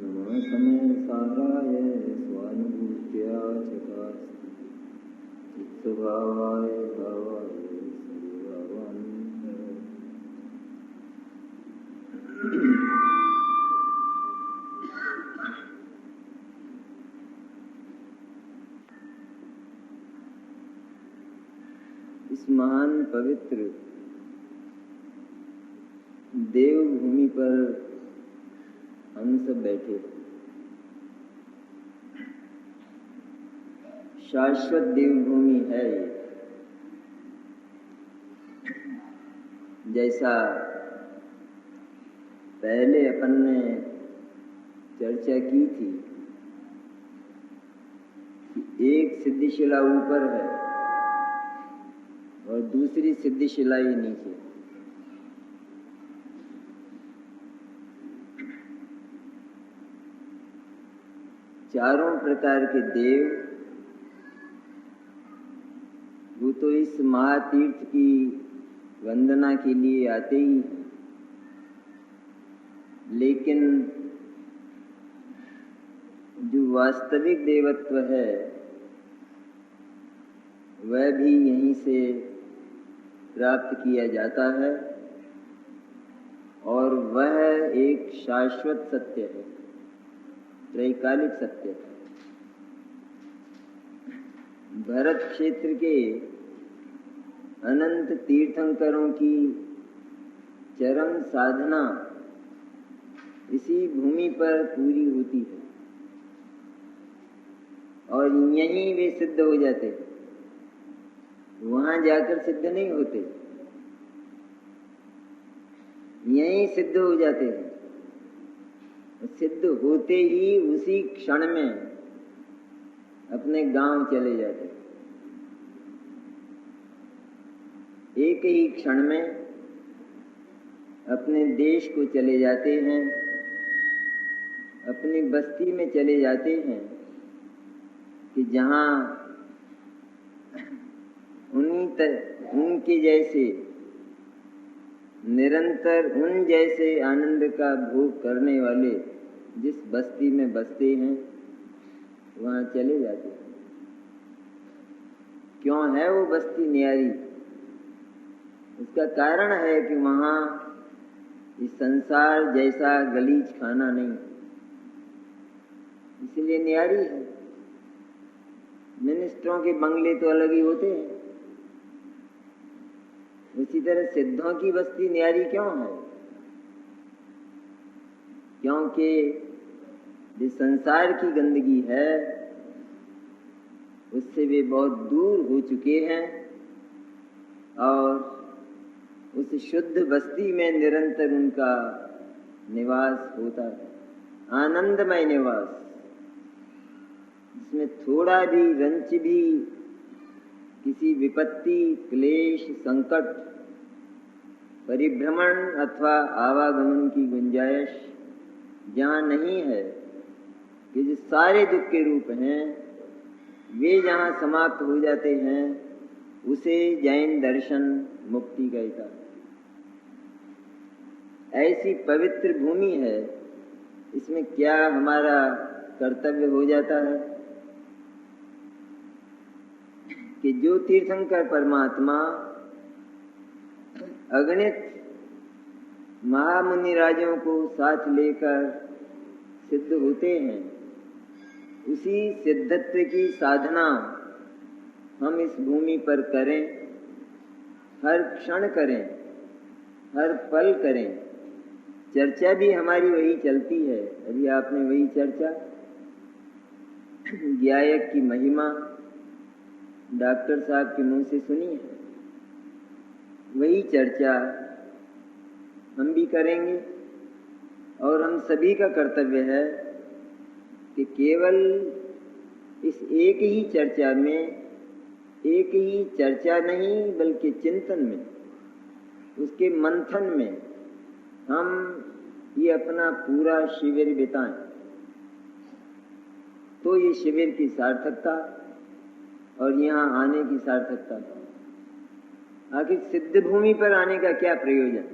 नमः समेसाराय स्वानुभूत्या चकास्ति चित्तभावाय भावाय सर्वभावान्वयाय। इस महान पवित्र देवभूमि पर हम सब बैठे, शाश्वत देवभूमि है ये। जैसा पहले अपन ने चर्चा की थी कि एक सिद्धिशिला ऊपर है और दूसरी सिद्धिशिला ही नीचे। चारों प्रकार के देव वो तो इस महातीर्थ की वंदना के लिए आते ही हैं, लेकिन जो वास्तविक देवत्व है वह भी यहीं से प्राप्त किया जाता है और वह एक शाश्वत सत्य है, त्रैकालिक सत्य है। भरत क्षेत्र के अनंत तीर्थंकरों की चरम साधना इसी भूमि पर पूरी होती है और यहीं वे सिद्ध हो जाते हैं, वहां जाकर सिद्ध नहीं होते, यहीं सिद्ध हो जाते हैं। सिद्ध होते ही उसी क्षण में अपने गांव चले जाते हैं, एक ही क्षण में अपने देश को चले जाते हैं, अपनी बस्ती में चले जाते हैं कि जहां उनके जैसे निरंतर उन जैसे आनंद का भोग करने वाले जिस बस्ती में बसते हैं वहां चले जाते हैं। क्यों है वो बस्ती न्यारी? उसका कारण है कि वहां इस संसार जैसा गलीच खाना नहीं, इसलिए न्यारी है। मिनिस्टरों के बंगले तो अलग ही होते हैं, उसी तरह सिद्धों की बस्ती न्यारी क्यों है? क्योंकि जो संसार की गंदगी है उससे वे बहुत दूर हो चुके हैं और उस शुद्ध बस्ती में निरंतर उनका निवास होता है, आनंदमय निवास, जिसमें थोड़ा भी रंच भी किसी विपत्ति, क्लेश, संकट, परिभ्रमण अथवा आवागमन की गुंजाइश जहाँ नहीं है, कि जो सारे दुख के रूप हैं वे जहाँ समाप्त हो जाते हैं, उसे जैन दर्शन मुक्ति कहता है। ऐसी पवित्र भूमि है, इसमें क्या हमारा कर्तव्य हो जाता है कि जो तीर्थंकर परमात्मा अगणित महामुनि राजों को साथ लेकर सिद्ध होते हैं, उसी सिद्धत्व की साधना हम इस भूमि पर करें, हर क्षण करें, हर पल करें। चर्चा भी हमारी वही चलती है। अभी आपने वही चर्चा गायक की महिमा डॉक्टर साहब के मुंह से सुनी है, वही चर्चा हम भी करेंगे और हम सभी का कर्तव्य है कि केवल इस एक ही चर्चा में, एक ही चर्चा नहीं बल्कि चिंतन में, उसके मंथन में हम ये अपना पूरा शिविर बिताएं, तो ये शिविर की सार्थकता और यहाँ आने की सार्थकता। आखिर सिद्ध भूमि पर आने का क्या प्रयोजन?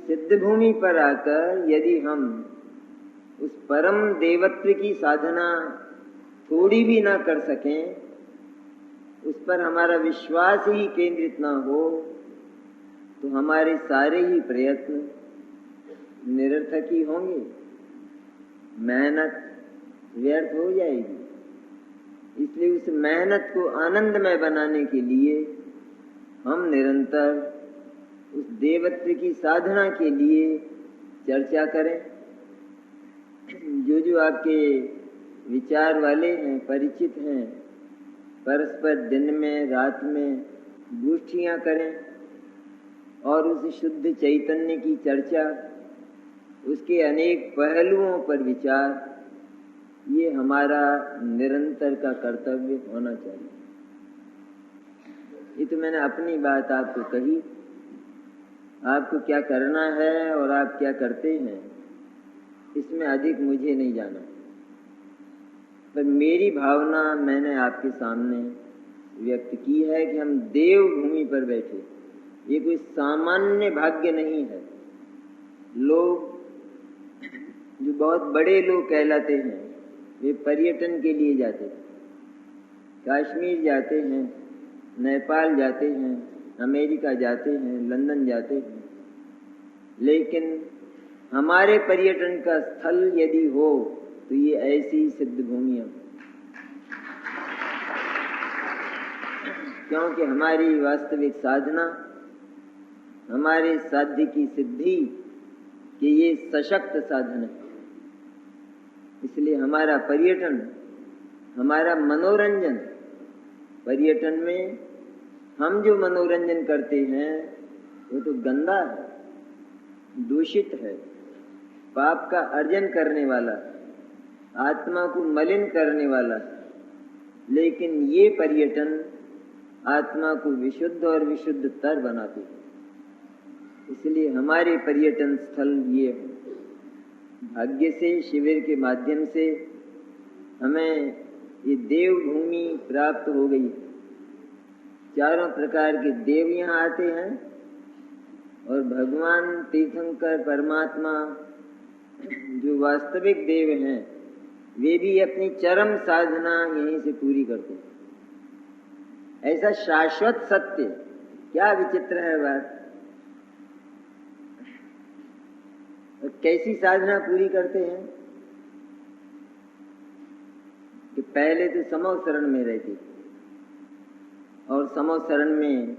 सिद्ध भूमि पर आकर यदि हम उस परम देवत्व की साधना थोड़ी भी ना कर सकें, उस पर हमारा विश्वास ही केंद्रित ना हो, तो हमारे सारे ही प्रयत्न निरर्थक ही होंगे, मेहनत व्यर्थ हो जाएगी। इसलिए उस मेहनत को आनंदमय बनाने के लिए हम निरंतर उस देवत्व की साधना के लिए चर्चा करें। जो जो आपके विचार वाले हैं, परिचित हैं, परस्पर दिन में रात में गोष्ठियां करें और उस शुद्ध चैतन्य की चर्चा, उसके अनेक पहलुओं पर विचार, ये हमारा निरंतर का कर्तव्य होना चाहिए। ये तो मैंने अपनी बात आपको कही, आपको क्या करना है और आप क्या करते हैं इसमें अधिक मुझे नहीं जाना, पर मेरी भावना मैंने आपके सामने व्यक्त की है कि हम देवभूमि पर बैठे। ये कोई सामान्य भाग्य नहीं है। लोग जो बहुत बड़े लोग कहलाते हैं, वे पर्यटन के लिए जाते हैं, कश्मीर जाते हैं, नेपाल जाते हैं, अमेरिका जाते हैं, लंदन जाते हैं, लेकिन हमारे पर्यटन का स्थल यदि हो तो ये ऐसी सिद्ध भूमियां, क्योंकि हमारी वास्तविक साधना, हमारे साध्य की सिद्धि कि ये सशक्त साधन है। इसलिए हमारा पर्यटन, हमारा मनोरंजन, पर्यटन में हम जो मनोरंजन करते हैं वो तो गंदा है, दूषित है, पाप का अर्जन करने वाला, आत्मा को मलिन करने वाला। लेकिन ये पर्यटन आत्मा को विशुद्ध और विशुद्धतर बनाते हैं। इसलिए हमारे पर्यटन स्थल ये है। भाग्य से शिविर के माध्यम से हमें ये देवभूमि प्राप्त हो गई। चारों प्रकार के देव यहाँ आते हैं और भगवान तीर्थंकर परमात्मा जो वास्तविक देव हैं, वे भी अपनी चरम साधना यहीं से पूरी करते हैं। ऐसा शाश्वत सत्य, क्या विचित्र है बात। और कैसी साधना पूरी करते हैं कि पहले तो समो शरण में रहते और समो शरण में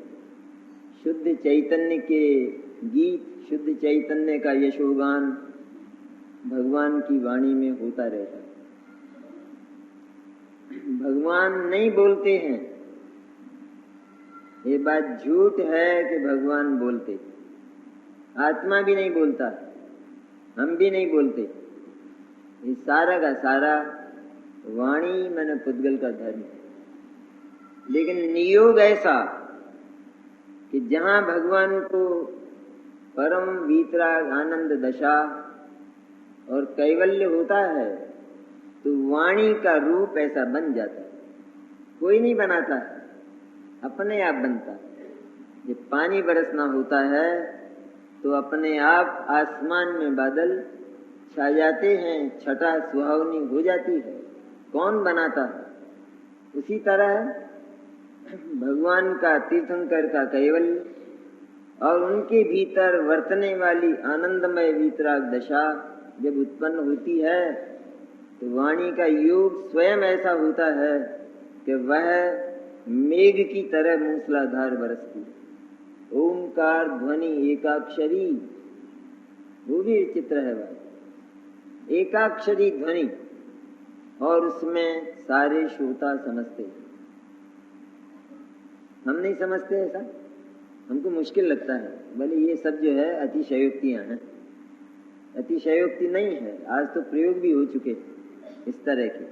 शुद्ध चैतन्य के गीत, शुद्ध चैतन्य का यशोगान भगवान की वाणी में होता रहता। भगवान नहीं बोलते हैं, ये बात झूठ है कि भगवान बोलते। आत्मा भी नहीं बोलता, हम भी नहीं बोलते। ये सारा का सारा वाणी मैंने पुद्गल का धर्म है। लेकिन नियोग ऐसा कि जहां भगवान को परम वीतराग आनंद दशा और कैवल्य होता है तो वाणी का रूप ऐसा बन जाता है। कोई नहीं बनाता, अपने आप बनता। जब पानी बरसना होता है तो अपने आप आसमान में बादल छा जाते हैं, छटा सुहावनी हो जाती है। कौन बनाता है? उसी तरह भगवान का तीर्थंकर का कैवल्य और उनके भीतर वर्तने वाली आनंदमय वीतराग दशा जब उत्पन्न होती है तो वाणी का योग स्वयं ऐसा होता है कि वह मेघ की तरह मूसलाधार बरसती है। ओंकार ध्वनि एकाक्षरी, वो भी चित्र है वह एकाक्षरी ध्वनि, और उसमें सारे श्रोता समझते हैं। हम नहीं समझते ऐसा, हमको मुश्किल लगता है। भले ये सब जो है अतिशयोक्तियां हैं, अतिशयोक्ति नहीं है, आज तो प्रयोग भी हो चुके इस तरह के।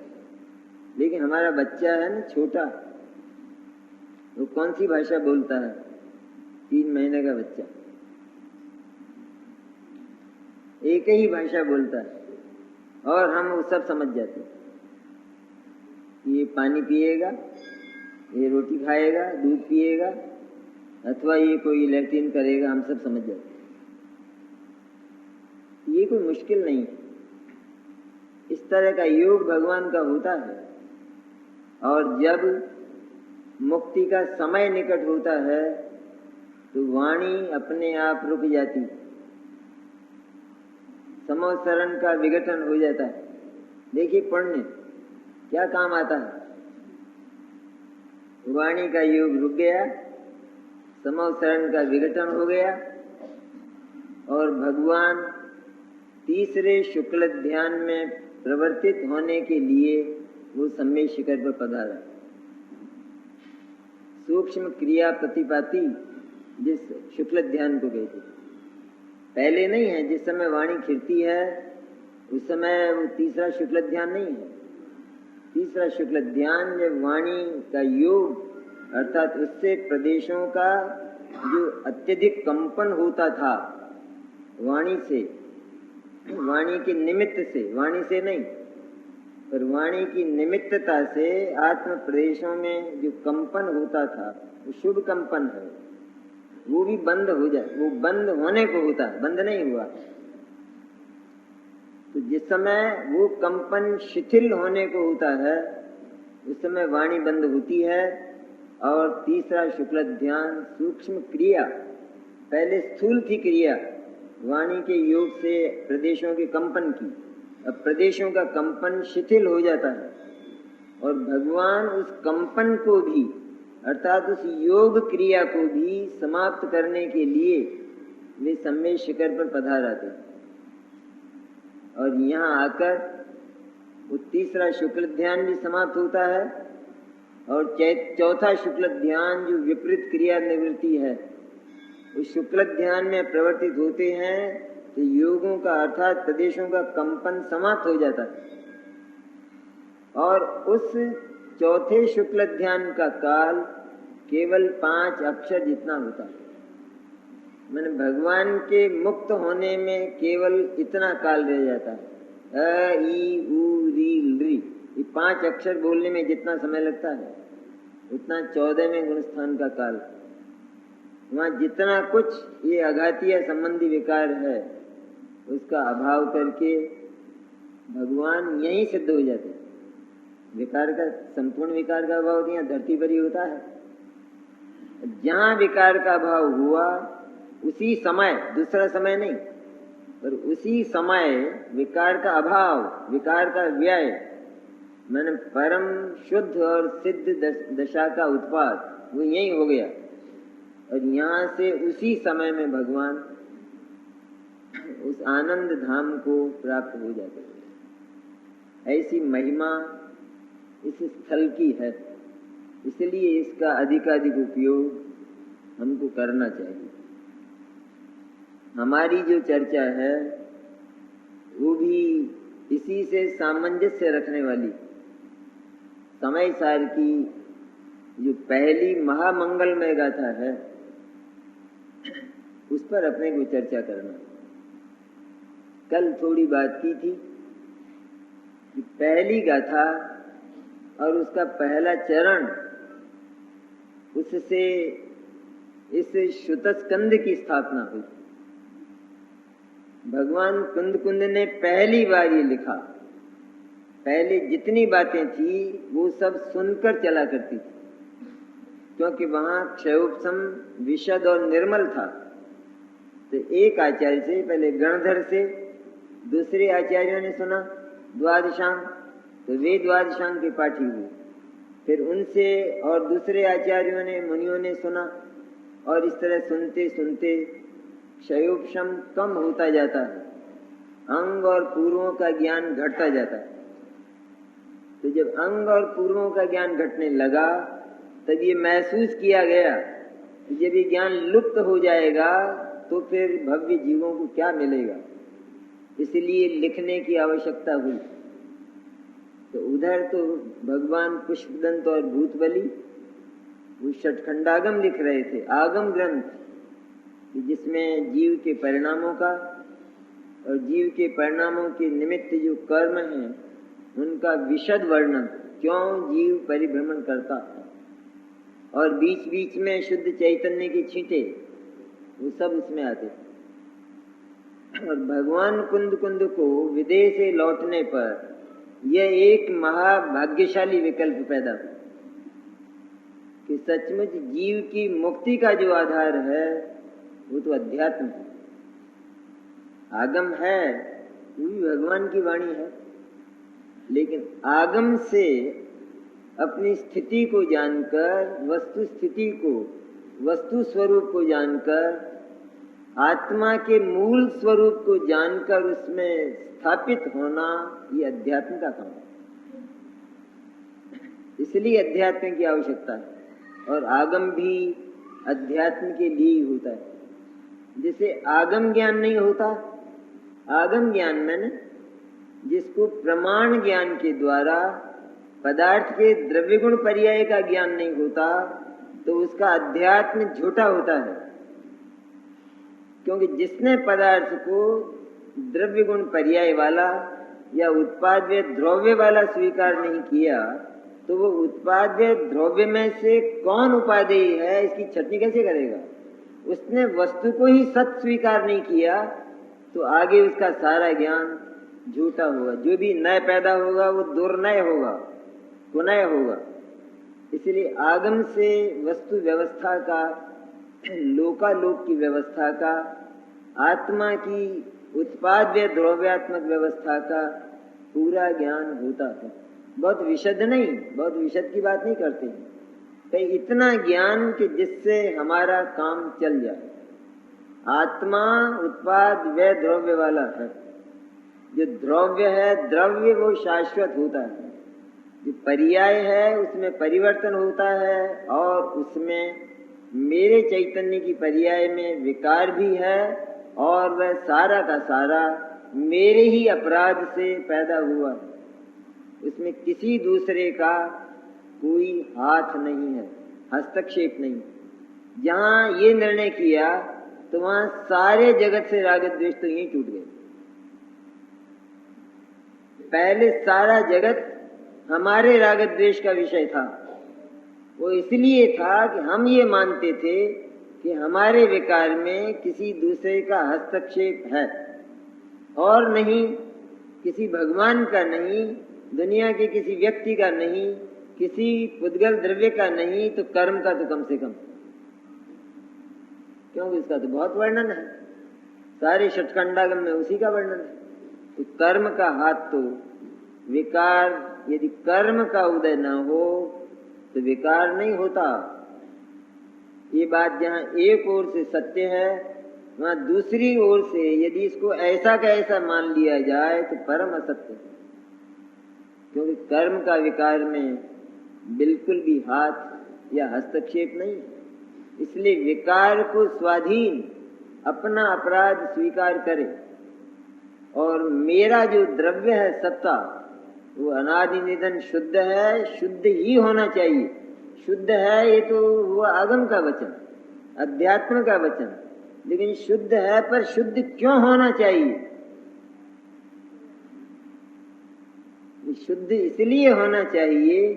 लेकिन हमारा बच्चा है ना छोटा, वो कौन सी भाषा बोलता है? 3 महीने का बच्चा एक ही भाषा बोलता है और हम वो सब समझ जाते हैं। ये पानी पिएगा, ये रोटी खाएगा, दूध पिएगा, अथवा ये कोई लैट्रिन करेगा, हम सब समझ जाते हैं। ये कोई मुश्किल नहीं है। इस तरह का योग भगवान का होता है। और जब मुक्ति का समय निकट होता है तो वाणी अपने आप रुक जाती है, समोसरण का विघटन हो जाता है। देखिए पुण्य क्या काम आता है। वाणी का योग रुक गया, समोसरण का विघटन हो गया और भगवान तीसरे शुक्ल ध्यान में प्रवर्तित होने के लिए वो सम्यक शिखर पर पधारा। सूक्ष्म क्रिया प्रतिपाती जिस शुक्ल ध्यान को कहते, पहले नहीं है। जिस समय वाणी खिरती है उस समय वो तीसरा शुक्ल ध्यान नहीं है। तीसरा शुक्ल ध्यान जब वाणी का योग अर्थात उससे प्रदेशों का जो अत्यधिक कंपन होता था वाणी से, वाणी के निमित्त से, वाणी से नहीं पर वाणी की निमित्तता से आत्म प्रदेशों में जो कंपन होता था वो शुभ कंपन है, वो भी बंद हो जाए। वो बंद होने को होता है, बंद नहीं हुआ। तो जिस समय वो कंपन शिथिल होने को होता है उस समय वाणी बंद होती है। और तीसरा शुक्ल ध्यान सूक्ष्म क्रिया, पहले स्थूल थी क्रिया वाणी के योग से प्रदेशों के कंपन की, अब प्रदेशों का कंपन शिथिल हो जाता है और भगवान उस कंपन को भी अर्थात उस योग क्रिया को भी समाप्त करने के लिए वे सम्यक शिखर पर पधार आते और यहाँ आकर वो तीसरा शुक्ल ध्यान भी समाप्त होता है और चौथा शुक्ल ध्यान जो विपरीत क्रिया निवृत्ति है उस शुक्ल ध्यान में प्रवर्तित होते हैं तो योगों का अर्थात प्रदेशों का कंपन समाप्त हो जाता है। और उस चौथे शुक्ल ध्यान का काल केवल 5 अक्षर जितना होता है। मैंने भगवान के मुक्त होने में केवल इतना काल रह जाता है, अ ई उ री ली, ये 5 अक्षर बोलने में जितना समय लगता है उतना 14वें गुणस्थान का काल। वहाँ जितना कुछ ये अघातीय संबंधी विकार है उसका अभाव करके भगवान यहीं सिद्ध हो जाते हैं। विकार का संपूर्ण विकार का अभाव यहाँ धरती पर ही होता है। जहाँ विकार का अभाव हुआ उसी समय, दूसरा समय नहीं पर उसी समय विकार का अभाव, विकार का व्यय, मैंने परम शुद्ध और सिद्ध दशा का उत्पाद वो यही हो गया। और यहाँ से उसी समय में भगवान उस आनंद धाम को प्राप्त हो जाते हैं। ऐसी महिमा इस स्थल की है, इसलिए इसका अधिकाधिक उपयोग हमको करना चाहिए। हमारी जो चर्चा है वो भी इसी से सामंजस्य रखने वाली समय सार की जो पहली महामंगलमय गाथा है उस पर अपने को चर्चा करना। कल थोड़ी बात की थी कि पहली गाथा और उसका पहला चरण, उससे इस श्रुतस्कंद की स्थापना हुई। भगवान कुंद ने पहली बार ये लिखा। पहले जितनी बातें थी वो सब सुनकर चला करती थी, क्योंकि वहां क्षयोपशम विशद और निर्मल था। तो एक आचार्य से, पहले गणधर से, दूसरे आचार्यों ने सुना द्वादशांग, तो वे द्वादशांग के पाठी हुए। फिर उनसे और दूसरे आचार्यों ने, मुनियों ने सुना और इस तरह सुनते सुनते क्षयोपशम कम होता जाता है, अंग और पूर्वों का ज्ञान घटता जाता है। तो जब अंग और पूर्वों का ज्ञान घटने लगा तब ये महसूस किया गया कि जब ये ज्ञान लुप्त हो जाएगा तो फिर भव्य जीवों को क्या मिलेगा, इसलिए लिखने की आवश्यकता हुई। तो उधर तो भगवान पुष्पदंत और भूतबली वो षटखंडागम लिख रहे थे, आगम ग्रंथ, जिसमें जीव के परिणामों का और जीव के परिणामों के निमित्त जो कर्म हैं उनका विशद वर्णन, क्यों जीव परिभ्रमण करता है, और बीच बीच में शुद्ध चैतन्य के छींटे वो सब उसमें आते थे। और भगवान कुंद को विदेह से लौटने पर यह एक महाभाग्यशाली विकल्प पैदा हुआ कि सचमुच जीव की मुक्ति का जो आधार है वो तो अध्यात्म है, आगम है, वो भी भगवान की वाणी है, लेकिन आगम से अपनी स्थिति को जानकर, वस्तु स्थिति को, वस्तु स्वरूप को जानकर, आत्मा के मूल स्वरूप को जानकर उसमें स्थापित होना, ये अध्यात्म का काम है। इसलिए अध्यात्म की आवश्यकता है और आगम भी अध्यात्म के लिए ही होता है। जैसे आगम ज्ञान नहीं होता, आगम ज्ञान में जिसको प्रमाण ज्ञान के द्वारा पदार्थ के द्रव्य गुण पर्याय का ज्ञान नहीं होता, तो उसका अध्यात्म झूठा होता है। क्योंकि जिसने पदार्थ को द्रव्य गुण पर्याय वाला या उत्पाद्य द्रव्य वाला स्वीकार नहीं किया, तो वो उत्पाद्य द्रव्य में से कौन उपादेय है इसकी छटनी कैसे करेगा? उसने वस्तु को ही सत्य स्वीकार नहीं किया तो आगे उसका सारा ज्ञान झूठा होगा। जो भी नए पैदा होगा वो दुर्नय होगा, पुनः होगा। इसलिए आगम से वस्तु व्यवस्था का, लोकालोक की व्यवस्था का, आत्मा की उत्पाद्य द्रव्यात्मक व्यवस्था का पूरा ज्ञान होता है। बहुत विशद नहीं, बहुत विशद की बात नहीं करते, कई इतना ज्ञान कि जिससे हमारा काम चल जाए। आत्मा उत्पाद व द्रव्य वाला है। जो द्रव्य है, द्रव्य वो शाश्वत होता है। जो पर्याय है उसमें परिवर्तन होता है और उसमें मेरे चैतन्य की पर्याय में विकार भी है और वह सारा का सारा मेरे ही अपराध से पैदा हुआ है। उसमें किसी दूसरे का कोई हाथ नहीं है, हस्तक्षेप नहीं। जहां ये निर्णय किया तो वहां सारे जगत से राग द्वेष तो यहीं टूट गए। पहले सारा जगत हमारे राग द्वेष का विषय था। वो इसलिए था कि हम ये मानते थे कि हमारे विकार में किसी दूसरे का हस्तक्षेप है और नहीं, किसी भगवान का नहीं, दुनिया के किसी व्यक्ति का नहीं, किसी पुद्गल द्रव्य का नहीं, तो कर्म का तो कम से कम, क्योंकि इसका तो बहुत वर्णन है, सारे षटखंडागम में उसी का वर्णन है। तो कर्म का हाथ तो विकार, यदि कर्म का उदय न हो तो विकार नहीं होता। ये बात जहाँ एक ओर से सत्य है, वहाँ दूसरी ओर से यदि इसको ऐसा का ऐसा मान लिया जाए तो परम असत्य है। क्योंकि कर्म का विकार में बिल्कुल भी हाथ या हस्तक्षेप नहीं। इसलिए विकार को स्वाधीन अपना अपराध स्वीकार करे और मेरा जो द्रव्य है सत्ता वो अनादि निधन शुद्ध है, शुद्ध ही होना चाहिए। शुद्ध है ये तो वो आगम का वचन, अध्यात्म का वचन, लेकिन शुद्ध है पर शुद्ध क्यों होना चाहिए? शुद्ध इसलिए होना चाहिए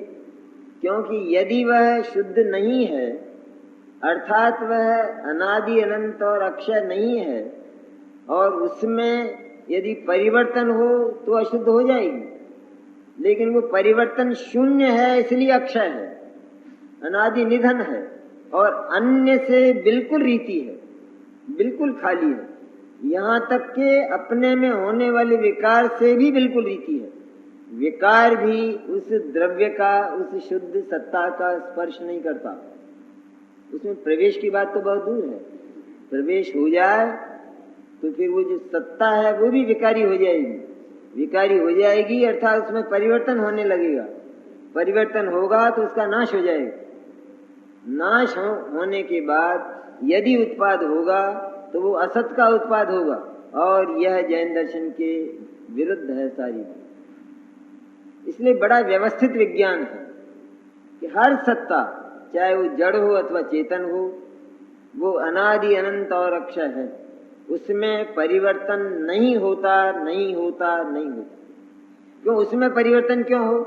क्योंकि यदि वह शुद्ध नहीं है, अर्थात वह अनादि अनंत और अक्षय नहीं है और उसमें यदि परिवर्तन हो तो अशुद्ध हो जाएगी। लेकिन वो परिवर्तन शून्य है इसलिए अक्षय है, अनादि निधन है और अन्य से बिल्कुल रीति है, बिल्कुल खाली है। यहाँ तक के अपने में होने वाले विकार से भी बिल्कुल रीति है। विकार भी उस द्रव्य का, उस शुद्ध सत्ता का स्पर्श नहीं करता। उसमें प्रवेश की बात तो बहुत दूर है। प्रवेश हो जाए तो फिर वो जो सत्ता है वो भी विकारी हो जाएगी। विकारी हो जाएगी अर्थात उसमें परिवर्तन होने लगेगा। परिवर्तन होगा तो उसका नाश हो जाएगा। नाश होने के बाद यदि उत्पाद होगा तो वो असत का उत्पाद होगा और यह जैन दर्शन के विरुद्ध है सारी। इसलिए बड़ा व्यवस्थित विज्ञान है कि हर सत्ता, चाहे वो जड़ हो अथवा चेतन हो, वो अनादि अनंत और अक्षय है। उसमें परिवर्तन नहीं होता, नहीं होता, नहीं होता। क्यों उसमें परिवर्तन क्यों हो?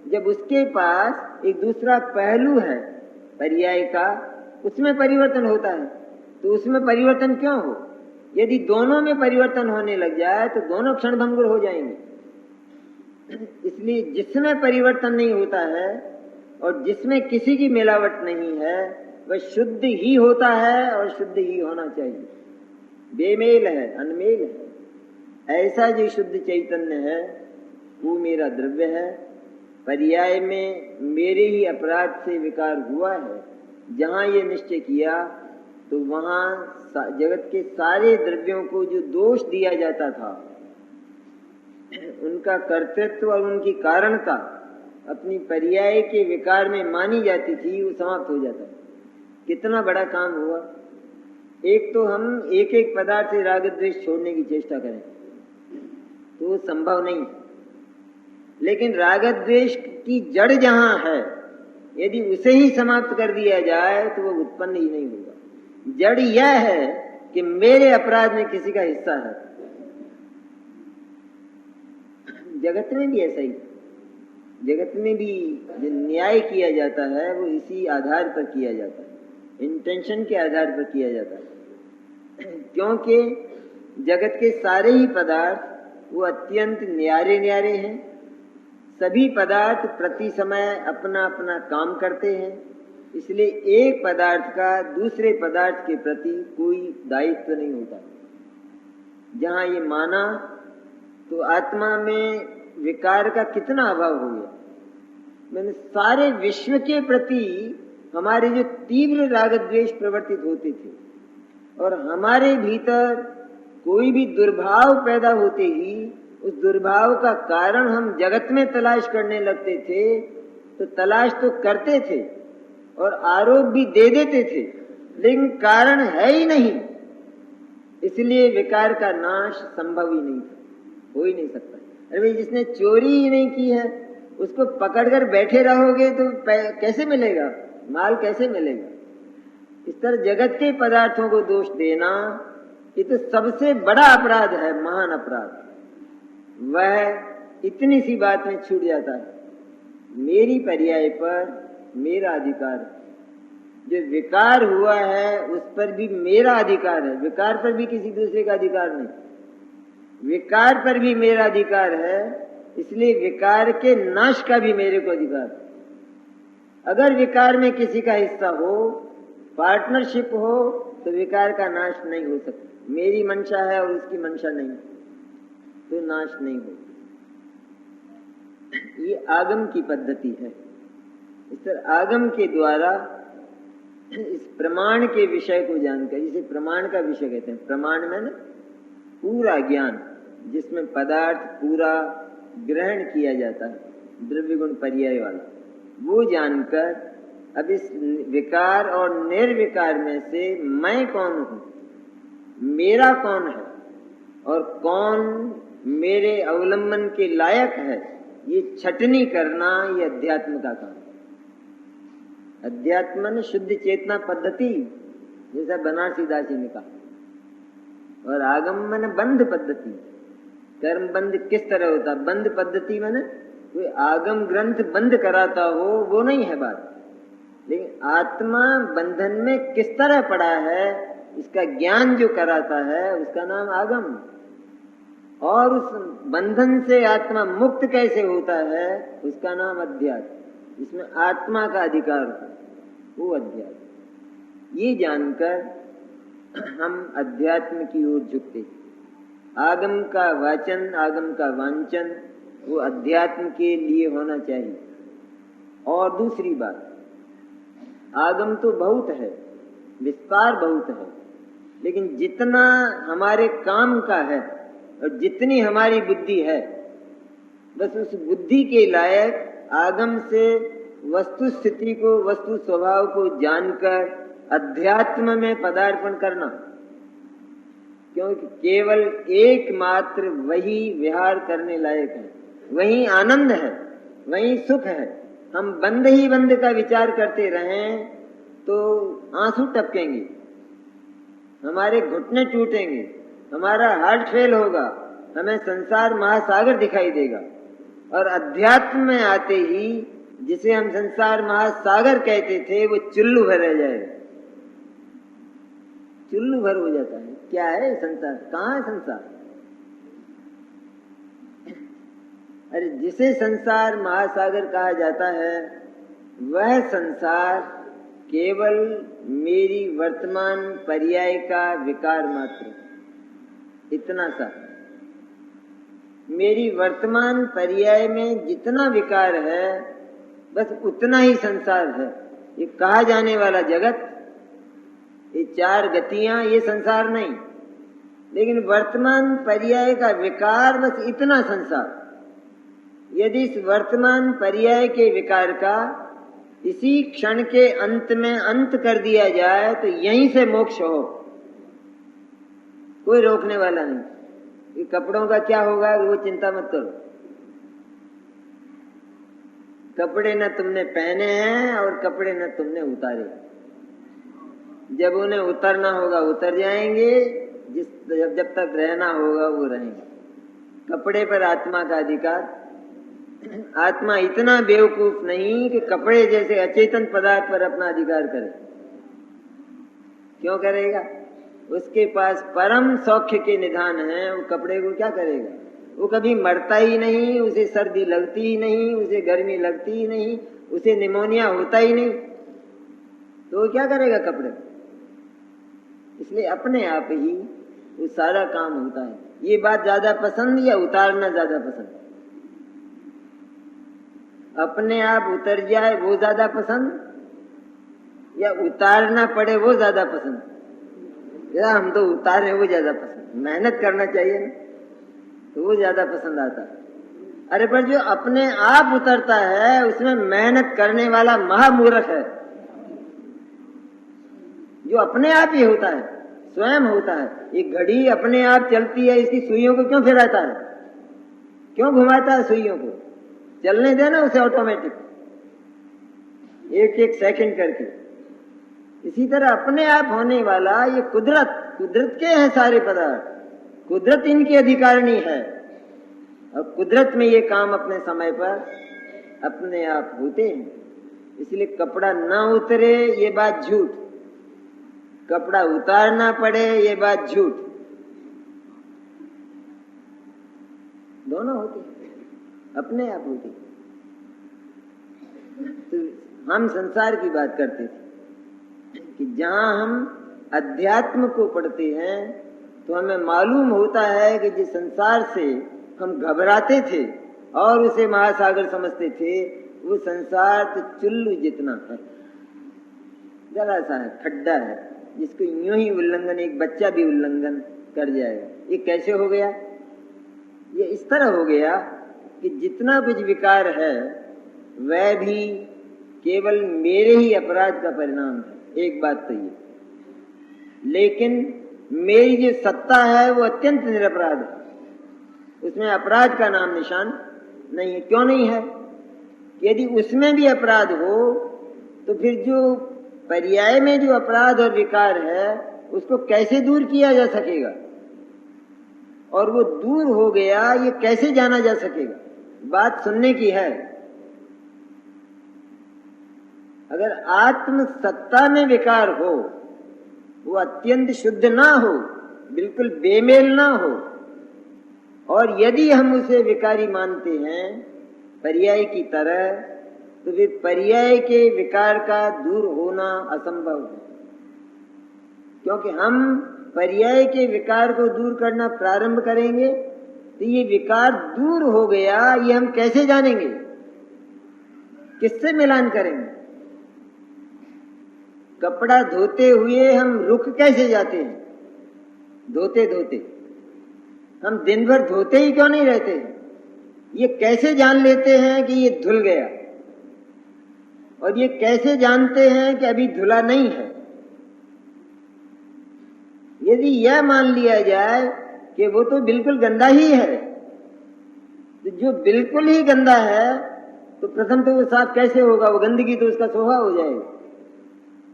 जब उसके पास एक दूसरा पहलू है पर्याय का, उसमें परिवर्तन होता है, तो उसमें परिवर्तन क्यों हो? यदि दोनों में परिवर्तन होने लग जाए तो दोनों क्षणभंगुर हो जाएंगे। इसलिए जिसमें परिवर्तन नहीं होता है और जिसमें किसी की मिलावट नहीं है वह शुद्ध ही होता है और शुद्ध ही होना चाहिए। बेमेल है, अनमेल है। ऐसा जो शुद्ध चैतन्य है वो मेरा द्रव्य है। पर्याय में मेरे ही अपराध से विकार हुआ है। जहाँ ये निश्चय किया तो वहाँ जगत के सारे द्रव्यों को जो दोष दिया जाता था, उनका कर्तृत्व और उनकी कारणता अपनी पर्याय के विकार में मानी जाती थी, वो समाप्त हो जाता है। कितना बड़ा काम हुआ। एक तो हम एक एक पदार्थ से राग द्वेष छोड़ने की चेष्टा करें तो वो संभव नहीं है, लेकिन राग द्वेष की जड़ जहां है यदि उसे ही समाप्त कर दिया जाए तो वो उत्पन्न ही नहीं होगा। जड़ यह है कि मेरे अपराध में किसी का हिस्सा है। जगत में भी ऐसा ही, जगत में भी जो न्याय किया जाता है वो इसी आधार पर किया जाता है, इंटेंशन के आधार पर किया जाता है। क्योंकि जगत के सारे ही पदार्थ वो अत्यंत न्यारे न्यारे हैं। सभी पदार्थ प्रति समय अपना अपना काम करते हैं, इसलिए एक पदार्थ का दूसरे पदार्थ के प्रति कोई दायित्व नहीं होता। जहां ये माना तो आत्मा में विकार का कितना अभाव हो गया। मैंने सारे विश्व के प्रति हमारे जो तीव्र राग द्वेष प्रवर्तित होते थे और हमारे भीतर कोई भी दुर्भाव पैदा होते ही उस दुर्भाव का कारण हम जगत में तलाश करने लगते थे, तो तलाश तो करते थे और आरोप भी दे देते थे, लेकिन कारण है ही नहीं, इसलिए विकार का नाश संभव ही नहीं, हो ही नहीं सकता। अरे भाई, जिसने चोरी ही नहीं की है उसको पकड़कर बैठे रहोगे तो कैसे मिलेगा, माल कैसे मिलेगा। इस तरह जगत के पदार्थों को दोष देना ये तो सबसे बड़ा अपराध है, महान अपराध। वह इतनी सी बात में छूट जाता है। मेरी पर्याय पर मेरा अधिकार है, जो विकार हुआ है उस पर भी मेरा अधिकार है, विकार पर भी किसी दूसरे का अधिकार नहीं। विकार पर भी मेरा अधिकार है, इसलिए विकार के नाश का भी मेरे को अधिकार है। अगर विकार में किसी का हिस्सा हो, पार्टनरशिप हो, तो विकार का नाश नहीं हो सकता। मेरी मंशा है और उसकी मंशा नहीं तो नाश नहीं हो। ये आगम की पद्धति है। इस तरह आगम के द्वारा इस प्रमाण के विषय को जानकर, जिसे प्रमाण का विषय कहते हैं, प्रमाण में ना पूरा ज्ञान जिसमें पदार्थ पूरा ग्रहण किया जाता है, द्रव्य गुण पर्याय वाला, वो जानकर अब इस विकार और निर्विकार में से मैं कौन हूं, मेरा कौन है और कौन मेरे अवलंबन के लायक है, ये छटनी करना ये अध्यात्म का काम। अध्यात्म ने शुद्ध चेतना पद्धति, जैसा बनारसी दासी ने कहा, और आगम मन बंध पद्धति। कर्म बंध किस तरह होता, बंध पद्धति में कोई आगम ग्रंथ बंद कराता हो वो नहीं है बात, लेकिन आत्मा बंधन में किस तरह पड़ा है इसका ज्ञान जो कराता है उसका नाम आगम। और उस बंधन से आत्मा मुक्त कैसे होता है उसका नाम अध्यात्म। इसमें आत्मा का अधिकार हो वो अध्यात्म। ये जानकर हम अध्यात्म की ओर झुकते। आगम का वाचन, आगम का वांचन वो अध्यात्म के लिए होना चाहिए। और दूसरी बात, आगम तो बहुत है, विस्तार बहुत है, लेकिन जितना हमारे काम का है और जितनी हमारी बुद्धि है, बस उस बुद्धि के लायक आगम से वस्तु स्थिति को, वस्तु स्वभाव को जानकर अध्यात्म में पदार्पण करना। क्योंकि केवल एकमात्र वही विहार करने लायक है, वही आनंद है, वही सुख है। हम बंद ही बंद का विचार करते रहें तो आंसू टपकेंगे, हमारे घुटने टूटेंगे, हमारा हार्ट फेल होगा, हमें संसार महासागर दिखाई देगा। और अध्यात्म में आते ही जिसे हम संसार महासागर कहते थे वो चुल्लू भर रह जाएगा, चुल्लू भर हो जाता है। क्या है संसार, कहाँ है संसार? अरे जिसे संसार महासागर कहा जाता है वह संसार केवल मेरी वर्तमान पर्याय का विकार मात्र, इतना सा। मेरी वर्तमान पर्याय में जितना विकार है बस उतना ही संसार है। ये कहा जाने वाला जगत, ये चार गतियां, ये संसार नहीं, लेकिन वर्तमान पर्याय का विकार बस इतना संसार। यदि इस वर्तमान पर्याय के विकार का इसी क्षण के अंत में अंत कर दिया जाए तो यहीं से मोक्ष हो, कोई रोकने वाला नहीं। ये कपड़ों का क्या होगा वो चिंता मत करो। कपड़े न तुमने पहने हैं और कपड़े न तुमने उतारे। जब उन्हें उतरना होगा उतर जाएंगे, जब तक रहना होगा वो रहेंगे। कपड़े पर आत्मा का अधिकार। आत्मा इतना बेवकूफ नहीं कि कपड़े जैसे अचेतन पदार्थ पर अपना अधिकार करे। क्यों करेगा? उसके पास परम सौख्य के निधान है, वो कपड़े को क्या करेगा? वो कभी मरता ही नहीं, उसे सर्दी लगती ही नहीं, उसे गर्मी लगती ही नहीं, उसे निमोनिया होता ही नहीं, तो वो क्या करेगा कपड़े? इसलिए अपने आप ही वो सारा काम होता है। ये बात ज्यादा पसंद या उतारना ज्यादा पसंद? अपने आप उतर जाए वो ज्यादा पसंद या उतारना पड़े वो ज्यादा पसंद? या हम तो उतारे वो ज्यादा पसंद। मेहनत करना चाहिए ना, तो वो ज्यादा पसंद आता है। अरे पर जो अपने आप उतरता है उसमें मेहनत करने वाला महामूर्ख है। जो अपने आप ही होता है, स्वयं होता है। एक घड़ी अपने आप चलती है, इसकी सुइयों को क्यों फिराता है? क्यों घुमाता है सुइयों को? चलने देना उसे ऑटोमेटिक, एक एक सेकंड करके। इसी तरह अपने आप होने वाला ये कुदरत के हैं सारे पदार्थ, कुदरत इनकी अधिकारिणी है। और कुदरत में ये काम अपने समय पर अपने आप होते हैं। इसलिए कपड़ा ना उतरे ये बात झूठ, कपड़ा उतारना पड़े ये बात झूठ। दोनों होते हैं, अपने आप होते। तो हम संसार की बात करते थे कि जहां हम अध्यात्म को पढ़ते हैं तो हमें मालूम होता है कि जिस संसार से हम घबराते थे और उसे महासागर समझते थे, वो संसार तो चुल्लू जितना है, जरा सा है, खड्डा है, जिसको यूं ही उल्लंघन एक बच्चा भी उल्लंघन कर जाएगा। ये कैसे हो गया? ये इस तरह हो गया कि जितना कुछ विकार है वह भी केवल मेरे ही अपराध का परिणाम है। एक बात तो ये, लेकिन मेरी जो सत्ता है वो अत्यंत निरपराध है, उसमें अपराध का नाम निशान नहीं है। क्यों नहीं है? यदि उसमें भी अपराध हो तो फिर जो पर्याय में जो अपराध और विकार है उसको कैसे दूर किया जा सकेगा? और वो दूर हो गया ये कैसे जाना जा सकेगा? बात सुनने की है। अगर आत्म सत्ता में विकार हो, वो अत्यंत शुद्ध ना हो, बिल्कुल बेमेल ना हो, और यदि हम उसे विकारी मानते हैं पर्याय की तरह, तो फिर पर्याय के विकार का दूर होना असंभव है। क्योंकि हम पर्याय के विकार को दूर करना प्रारंभ करेंगे तो ये विकार दूर हो गया ये हम कैसे जानेंगे? किससे मिलान करेंगे? कपड़ा धोते हुए हम रुक कैसे जाते हैं? धोते धोते हम दिन भर धोते ही क्यों नहीं रहते? ये कैसे जान लेते हैं कि ये धुल गया? और ये कैसे जानते हैं कि अभी धुला नहीं है? यदि यह मान लिया जाए कि वो तो बिल्कुल गंदा ही है, तो जो बिल्कुल ही गंदा है तो प्रथम तो वो साफ कैसे होगा? वो गंदगी तो उसका स्वभाव हो जाएगा।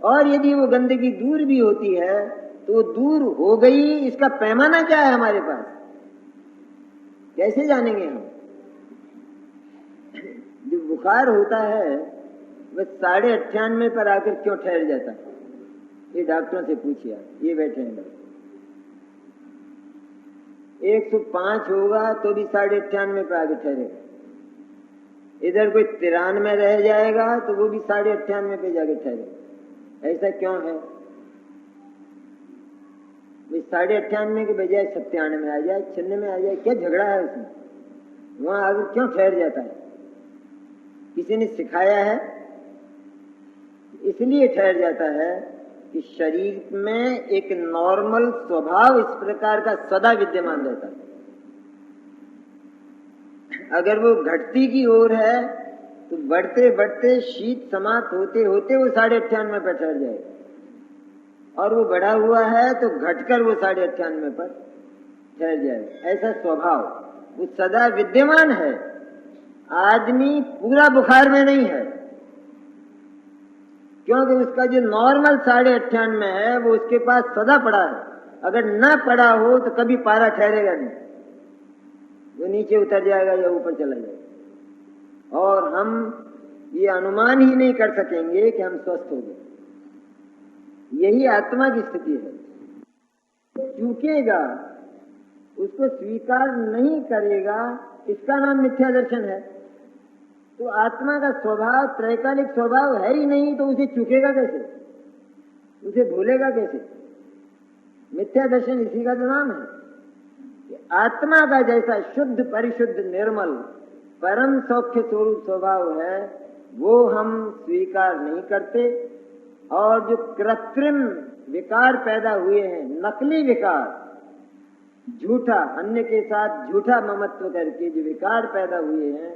और यदि वो गंदगी दूर भी होती है तो दूर हो गई, इसका पैमाना क्या है हमारे पास? कैसे जानेंगे हम? जो बुखार होता है वह 98.5 पर आकर क्यों ठहर जाता है? ये डॉक्टरों से पूछिए, ये बैठे हैं डॉक्टर। 105 होगा तो भी 98.5 पर आगे ठहरेगा। इधर कोई 93 में रह जाएगा तो वो भी 98.5 पे जाके ठहरेगा। ऐसा क्यों है? 98.5 के बजाय 97 में आ जाए, 96 में आ जाए, क्या झगड़ा है उसमें? वहां आगे क्यों ठहर जाता है? किसी ने सिखाया है? इसलिए ठहर जाता है कि शरीर में एक नॉर्मल स्वभाव इस प्रकार का सदा विद्यमान रहता है। अगर वो घटती की ओर है तो बढ़ते बढ़ते शीत समाप्त होते होते वो 98.5 पर ठहर जाएगा, और वो बढ़ा हुआ है तो घटकर वो 98.5 पर ठहर जाएगा। ऐसा स्वभाव वो सदा विद्यमान है। आदमी पूरा बुखार में नहीं है, क्योंकि उसका जो नॉर्मल 98.5 में है वो उसके पास सदा पड़ा है। अगर न पड़ा हो तो कभी पारा ठहरेगा नहीं, वो नीचे उतर जाएगा या ऊपर चला जाएगा, और हम ये अनुमान ही नहीं कर सकेंगे कि हम स्वस्थ हो गए। यही आत्मा की स्थिति है। चूकेगा, उसको स्वीकार नहीं करेगा, इसका नाम मिथ्या दर्शन है। तो आत्मा का स्वभाव त्रैकालिक स्वभाव है ही नहीं, तो उसे चूकेगा कैसे, उसे भूलेगा कैसे? मिथ्या दर्शन इसी का तो नाम है कि आत्मा का जैसा शुद्ध परिशुद्ध निर्मल परम सौख्य स्वरूप स्वभाव है वो हम स्वीकार नहीं करते, और जो कृत्रिम विकार पैदा हुए हैं, नकली विकार, झूठा अन्य के साथ झूठा ममत्व करके जो विकार पैदा हुए हैं,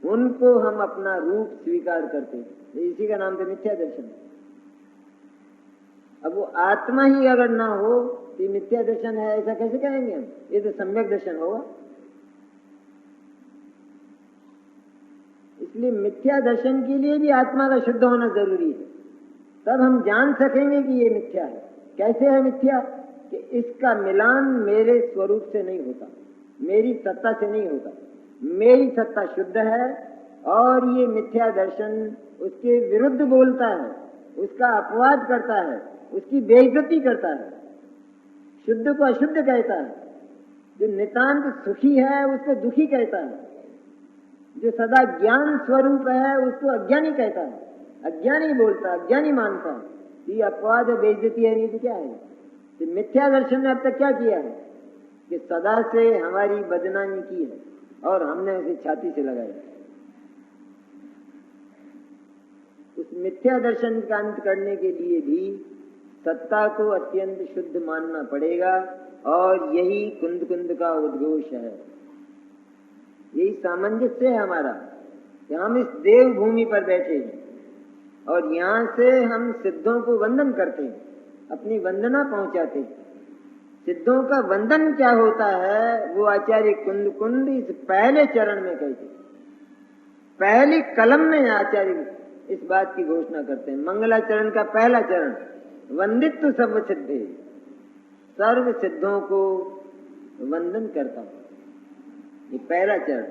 उनको हम अपना रूप स्वीकार करते हैं। इसी का नाम तो मिथ्या दर्शन है। अब वो आत्मा ही अगर ना हो तो ये मिथ्या दर्शन है ऐसा कैसे कहेंगे हम? ये तो सम्यक दर्शन होगा। इसलिए मिथ्या दर्शन के लिए भी आत्मा का शुद्ध होना जरूरी है, तब हम जान सकेंगे कि ये मिथ्या है। कैसे है मिथ्या? कि इसका मिलान मेरे स्वरूप से नहीं होता, मेरी सत्ता से नहीं होता। मेरी सत्ता शुद्ध है और ये मिथ्या दर्शन उसके विरुद्ध बोलता है, उसका अपवाद करता है, उसकी बेइज्जती करता है, शुद्ध को अशुद्ध कहता है, जो नितांत सुखी है उसको दुखी कहता है, जो सदा ज्ञान स्वरूप है उसको अज्ञानी कहता है, अज्ञानी बोलता है, अज्ञानी मानता है। ये अपवाद है, बेइज्जती है, नहीं तो क्या है? तो मिथ्या दर्शन ने अब तक क्या किया है कि सदा से हमारी बदनामी की है और हमने उसे छाती से लगाया। उस मिथ्या दर्शन का अंत करने के लिए भी सत्ता को अत्यंत शुद्ध मानना पड़ेगा, और यही कुंद कुंद का उद्घोष है, यही सामंजस्य है हमारा कि हम इस देव भूमि पर बैठे हैं और यहां से हम सिद्धों को वंदन करते हैं, अपनी वंदना पहुंचाते हैं। सिद्धों का वंदन क्या होता है वो आचार्य कुंद कुंद इस पहले चरण में कहते, पहली कलम में आचार्य इस बात की घोषणा करते हैं। मंगलाचरण का पहला चरण, वंदित तो सर्व सिद्धे, सर्व सिद्धों को वंदन करता हूं, ये पहला चरण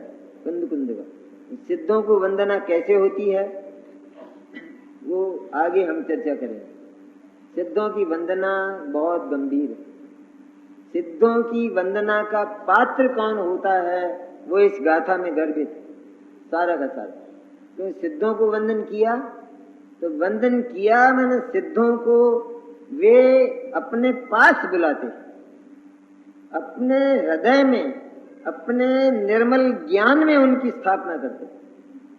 कुंद कुंद का। सिद्धों को वंदना कैसे होती है वो आगे हम चर्चा करेंगे। सिद्धों की वंदना बहुत गंभीर है। सिद्धों की वंदना का पात्र कौन होता है वो इस गाथा में गर्भित है, सारा का सारा। तो सिद्धों को वंदन किया तो वंदन किया मैंने सिद्धों को वे अपने पास बुलाते, अपने हृदय में, अपने निर्मल ज्ञान में उनकी स्थापना करते,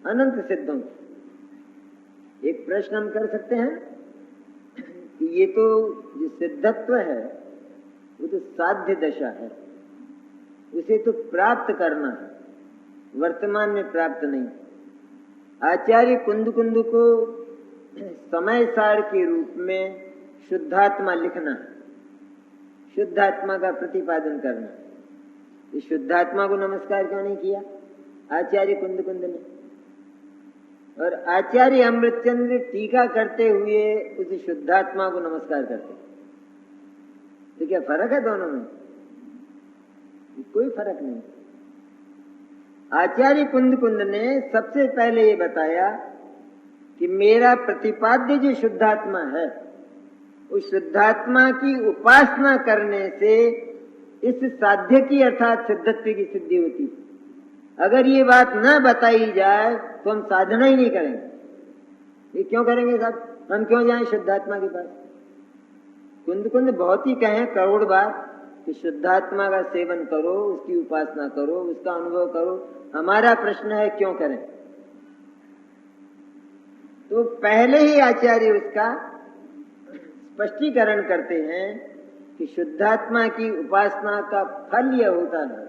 अनंत सिद्धों की। एक प्रश्न हम कर सकते हैं कि ये तो जो सिद्धत्व है वो तो साध्य दशा है, उसे तो प्राप्त करना है, वर्तमान में प्राप्त नहीं। आचार्य कुंद कुंद को समय सार के रूप में शुद्धात्मा लिखना, शुद्धात्मा का प्रतिपादन करना। इस शुद्धात्मा को नमस्कार क्यों नहीं किया आचार्य कुंद कुंद ने? और आचार्य अमृतचंद्र टीका करते हुए उस शुद्धात्मा को नमस्कार करते। तो क्या फर्क है दोनों में? कोई फर्क नहीं। आचार्य कुंद कुंद ने सबसे पहले ये बताया कि मेरा प्रतिपाद्य जो शुद्धात्मा है उस शुद्धात्मा की उपासना करने से इस साध्य की अर्थात सिद्धत्व की सिद्धि होती है। अगर ये बात न बताई जाए तो हम साधना ही नहीं करेंगे। ये क्यों करेंगे साहब? हम क्यों जाएं शुद्धात्मा के पास? कुंद कुंद बहुत ही कहें करोड़ बार कि शुद्धात्मा का सेवन करो, उसकी उपासना करो, उसका अनुभव करो। हमारा प्रश्न है क्यों करें? तो पहले ही आचार्य उसका स्पष्टीकरण करते हैं कि शुद्धात्मा की उपासना का फल यह होता है,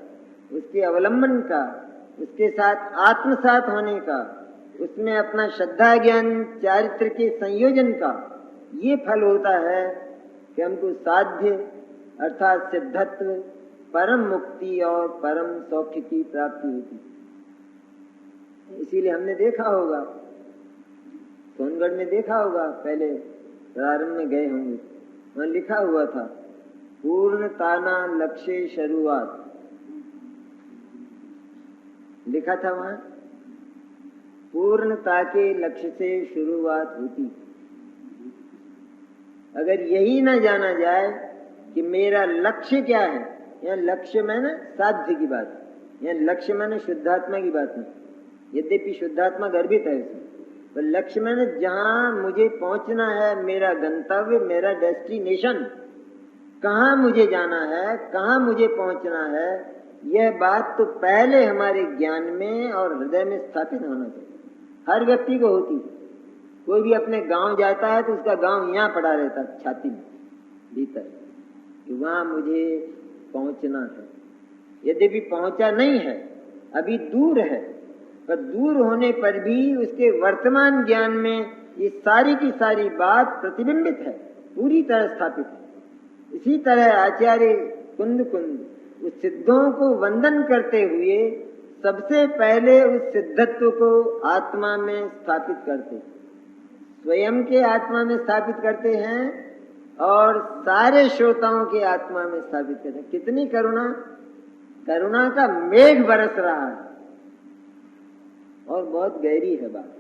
उसके अवलंबन का, उसके साथ आत्मसात होने का, उसमें अपना श्रद्धा ज्ञान चारित्र के संयोजन का ये फल होता है कि हमको साध्य अर्थात सिद्धत्व, परम मुक्ति और परम सौख्य की प्राप्ति होती। इसीलिए हमने देखा होगा, सोनगढ़ में देखा होगा, पहले प्रारंभ में गए होंगे, वहां लिखा हुआ था पूर्णताना लक्ष्य शुरुआत, लिखा था वहां पूर्णता के लक्ष्य से शुरुआत होती। अगर यही ना जाना जाए कि मेरा लक्ष्य क्या है, यह लक्ष्य मैंने साध्य की बात, यह लक्ष्य मैंने शुद्धात्मा की बात नहीं। यद्यपि शुद्धात्मा गर्भित है इसमें, पर लक्ष्य मैंने जहां मुझे पहुंचना है, मेरा गंतव्य, मेरा डेस्टिनेशन, कहाँ मुझे जाना है, कहाँ मुझे पहुंचना है, यह बात तो पहले हमारे ज्ञान में और हृदय में स्थापित होना चाहिए। हर व्यक्ति को होती है। कोई भी अपने गांव जाता है तो उसका गांव यहाँ पड़ा रहता है छाती में भीतर, कि वहां मुझे पहुंचना है। यद्यपि पहुंचा नहीं है, अभी दूर है, पर दूर होने पर भी उसके वर्तमान ज्ञान में ये सारी की सारी बात प्रतिबिंबित है, पूरी तरह स्थापित है। इसी तरह आचार्य कुंद कुंद उस सिद्धों को वंदन करते हुए सबसे पहले उस सिद्धत्व को आत्मा में स्थापित करते, स्वयं के आत्मा में स्थापित करते हैं और सारे श्रोताओं के आत्मा में स्थापित करते हैं। कितनी करुणा, करुणा का मेघ बरस रहा है और बहुत गहरी है बात।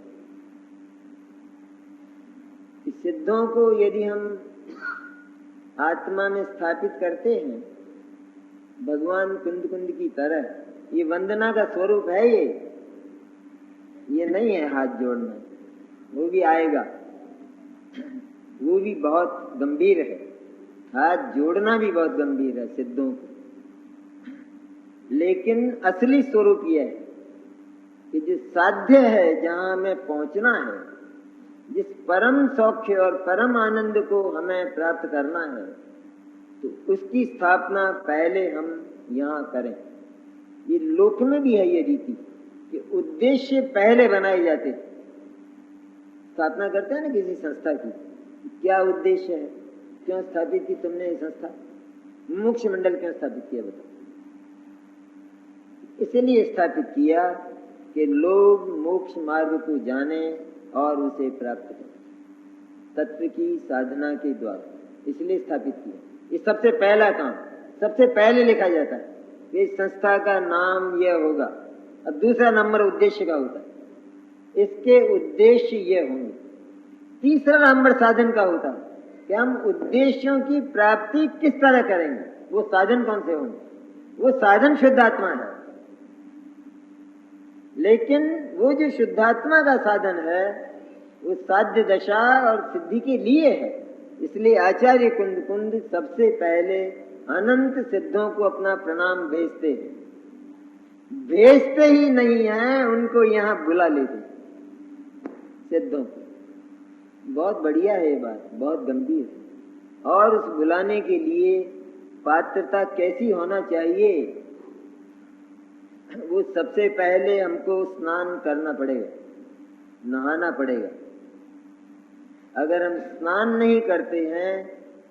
इस सिद्धों को यदि हम आत्मा में स्थापित करते हैं भगवान कुंद कुंद की तरह, ये वंदना का स्वरूप है। ये नहीं है हाथ जोड़ना, वो भी आएगा, वो भी बहुत गंभीर है। हाथ जोड़ना भी बहुत गंभीर है सिद्धों को, लेकिन असली स्वरूप यह है कि जो साध्य है, जहां हमें पहुंचना है, जिस परम सौख्य और परम आनंद को हमें प्राप्त करना है, तो उसकी स्थापना पहले हम यहाँ करें। ये लोक में भी है ये रीति कि उद्देश्य पहले बनाए जाते। स्थापना करते हैं ना किसी संस्था की, क्या उद्देश्य है, क्यों स्थापित की तुमने ये संस्था, मोक्ष मंडल क्यों स्थापित किया बताओ? इसलिए स्थापित किया कि लोग मोक्ष मार्ग को जाने और उसे प्राप्त करें तत्व की साधना के द्वारा, इसलिए स्थापित किया। ये सबसे पहला काम, सबसे पहले लिखा जाता है कि इस संस्था का नाम यह होगा। अब दूसरा नंबर उद्देश्य का होता है, इसके उद्देश्य ये होंगे। तीसरा नंबर साधन का होता है कि हम उद्देश्यों की प्राप्ति किस तरह करेंगे, वो साधन कौन से होंगे। वो साधन शुद्धात्मा है, लेकिन वो जो शुद्धात्मा का साधन है वो साध्य दशा और सिद्धि के लिए है। इसलिए आचार्य कुंद कुंद सबसे पहले अनंत सिद्धों को अपना प्रणाम भेजते हैं। भेजते ही नहीं है, उनको यहाँ बुला लेते सिद्धों को। बहुत बढ़िया है ये बात, बहुत गंभीर है। और उस बुलाने के लिए पात्रता कैसी होना चाहिए, वो सबसे पहले हमको स्नान करना पड़ेगा, नहाना पड़ेगा। अगर हम स्नान नहीं करते हैं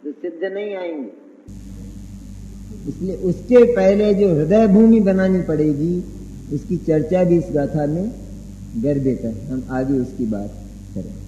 तो सिद्ध नहीं आएंगे। इसलिए उसके पहले जो हृदय भूमि बनानी पड़ेगी, उसकी चर्चा भी इस गाथा में गर्भित है। हम आगे उसकी बात करें।